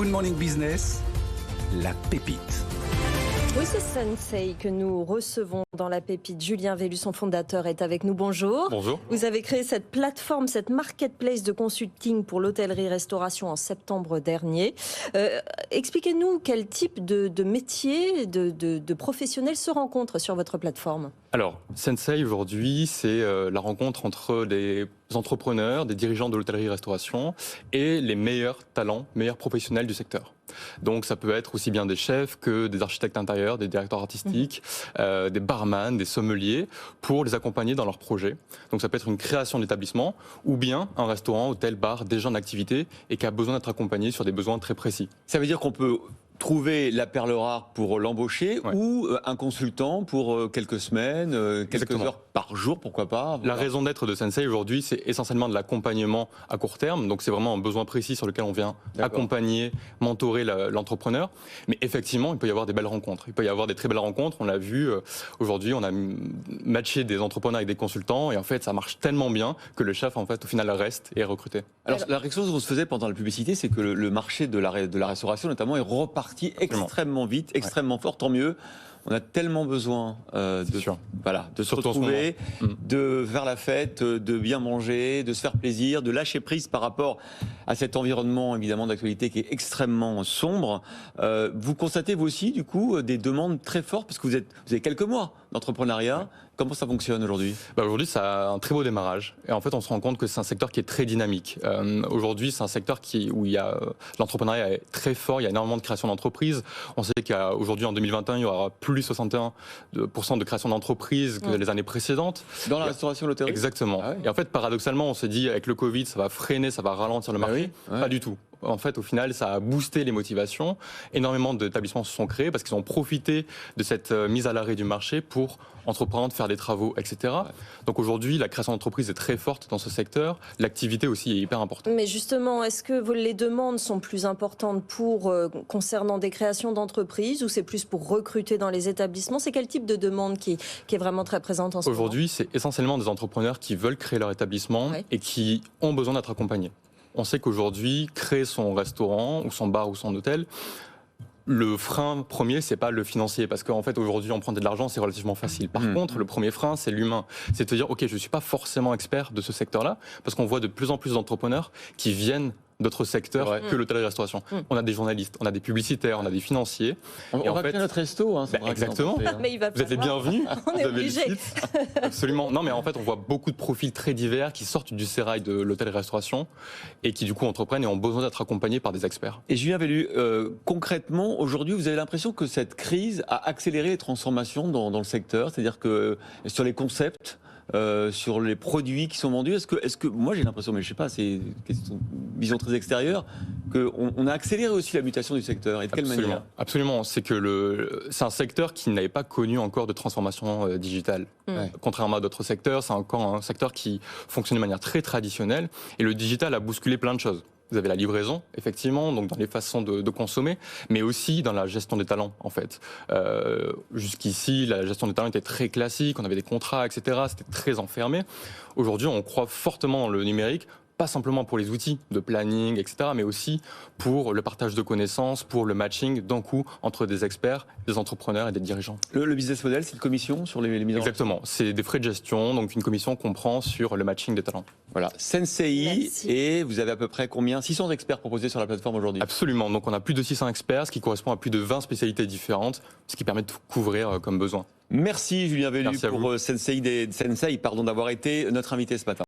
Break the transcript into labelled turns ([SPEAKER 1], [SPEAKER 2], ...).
[SPEAKER 1] Good Morning Business, la pépite.
[SPEAKER 2] Oui, c'est Sensei que nous recevons dans la pépite. Julien Velu, son fondateur, est avec nous. Bonjour.
[SPEAKER 3] Bonjour.
[SPEAKER 2] Vous avez créé cette plateforme, cette marketplace de consulting pour l'hôtellerie-restauration en septembre dernier. Expliquez-nous quel type de métier, de professionnels se rencontrent sur votre plateforme.
[SPEAKER 3] Alors, Sensei, aujourd'hui, c'est la rencontre entre des entrepreneurs, des dirigeants de l'hôtellerie-restauration et les meilleurs talents, meilleurs professionnels du secteur. Donc, ça peut être aussi bien des chefs que des architectes intérieurs, des directeurs artistiques, des barman, des sommeliers, pour les accompagner dans leurs projets. Donc, ça peut être une création d'établissement ou bien un restaurant, hôtel, bar déjà en activité et qui a besoin d'être accompagné sur des besoins très précis.
[SPEAKER 4] Ça veut dire qu'on peut trouver la perle rare pour l'embaucher ou un consultant pour quelques semaines, quelques heures par jour, pourquoi pas.
[SPEAKER 3] La raison d'être de Sensei aujourd'hui, c'est essentiellement de l'accompagnement à court terme. Donc c'est vraiment un besoin précis sur lequel on vient accompagner, mentorer l'entrepreneur. Mais effectivement, il peut y avoir des belles rencontres. Il peut y avoir des très belles rencontres. On l'a vu aujourd'hui, on a matché des entrepreneurs avec des consultants et en fait, ça marche tellement bien que le chef, en fait, au final, reste et est recruté.
[SPEAKER 4] Alors la réaction qu'on se faisait pendant la publicité, c'est que le marché de la restauration, notamment, est reparti extrêmement vite, extrêmement fort, tant mieux. On a tellement besoin de se retrouver, de faire la fête, de bien manger, de se faire plaisir, de lâcher prise par rapport à cet environnement évidemment d'actualité qui est extrêmement sombre. Vous constatez vous aussi du coup des demandes très fortes parce que vous avez quelques mois d'entrepreneuriat. Comment ça fonctionne aujourd'hui ?
[SPEAKER 3] Aujourd'hui, ça a un très beau démarrage. Et en fait, on se rend compte que c'est un secteur qui est très dynamique. Aujourd'hui, c'est un secteur où il y a l'entrepreneuriat est très fort. Il y a énormément de création d'entreprises. On sait qu'aujourd'hui, en 2021, il y aura plus 61% de création d'entreprises que les années précédentes.
[SPEAKER 4] Dans la restauration, l'hôtellerie ?
[SPEAKER 3] Exactement. Ah ouais. Et en fait, paradoxalement, on s'est dit avec le Covid, ça va freiner, ça va ralentir le marché. Pas du tout. En fait, au final, ça a boosté les motivations. Énormément d'établissements se sont créés parce qu'ils ont profité de cette mise à l'arrêt du marché pour entreprendre, faire des travaux, etc. Donc aujourd'hui, la création d'entreprises est très forte dans ce secteur. L'activité aussi est hyper importante.
[SPEAKER 2] Mais justement, est-ce que les demandes sont plus importantes concernant des créations d'entreprises ou c'est plus pour recruter dans les établissements ? C'est quel type de demande qui est vraiment très présente en ce moment ?
[SPEAKER 3] Aujourd'hui, c'est essentiellement des entrepreneurs qui veulent créer leur établissement et qui ont besoin d'être accompagnés. On sait qu'aujourd'hui, créer son restaurant ou son bar ou son hôtel, le frein premier, c'est pas le financier, parce qu'en fait, aujourd'hui, emprunter de l'argent, c'est relativement facile. Par contre, le premier frein, c'est l'humain. C'est de dire, OK, je suis pas forcément expert de ce secteur-là, parce qu'on voit de plus en plus d'entrepreneurs qui viennent d'autres secteurs que l'hôtellerie-restauration. On a des journalistes, on a des publicitaires, on a des financiers.
[SPEAKER 4] On va créer notre resto.
[SPEAKER 3] Exactement.
[SPEAKER 2] Mais vous
[SPEAKER 3] êtes les bienvenus.
[SPEAKER 2] On est obligés.
[SPEAKER 3] Absolument. Non, mais en fait, on voit beaucoup de profils très divers qui sortent du sérail de l'hôtellerie-restauration et qui, du coup, entreprennent et ont besoin d'être accompagnés par des experts.
[SPEAKER 4] Et Julien Velu, concrètement, aujourd'hui, vous avez l'impression que cette crise a accéléré les transformations dans le secteur, c'est-à-dire que sur les concepts, sur les produits qui sont vendus, est-ce que moi j'ai l'impression, mais je sais pas, c'est une vision très extérieure, qu'on a accéléré aussi la mutation du secteur et de quelle manière ?
[SPEAKER 3] Absolument, c'est que c'est un secteur qui n'avait pas connu encore de transformation digitale. Contrairement à d'autres secteurs, c'est encore un secteur qui fonctionne de manière très traditionnelle et le digital a bousculé plein de choses. Vous avez la livraison, effectivement, donc dans les façons de consommer, mais aussi dans la gestion des talents, en fait. Jusqu'ici, la gestion des talents était très classique, on avait des contrats, etc. C'était très enfermé. Aujourd'hui, on croit fortement dans le numérique, pas simplement pour les outils de planning, etc., mais aussi pour le partage de connaissances, pour le matching d'un coup entre des experts, des entrepreneurs et des dirigeants.
[SPEAKER 4] Le business model, c'est une commission sur les mises en place ?
[SPEAKER 3] Exactement, c'est des frais de gestion, donc une commission qu'on prend sur le matching des talents.
[SPEAKER 4] Voilà, Sensei, et vous avez à peu près combien ? 600 experts proposés sur la plateforme aujourd'hui ?
[SPEAKER 3] Absolument, donc on a plus de 600 experts, ce qui correspond à plus de 20 spécialités différentes, ce qui permet de couvrir comme besoin.
[SPEAKER 4] Merci Julien Velu pour Sensei d'avoir été notre invité ce matin.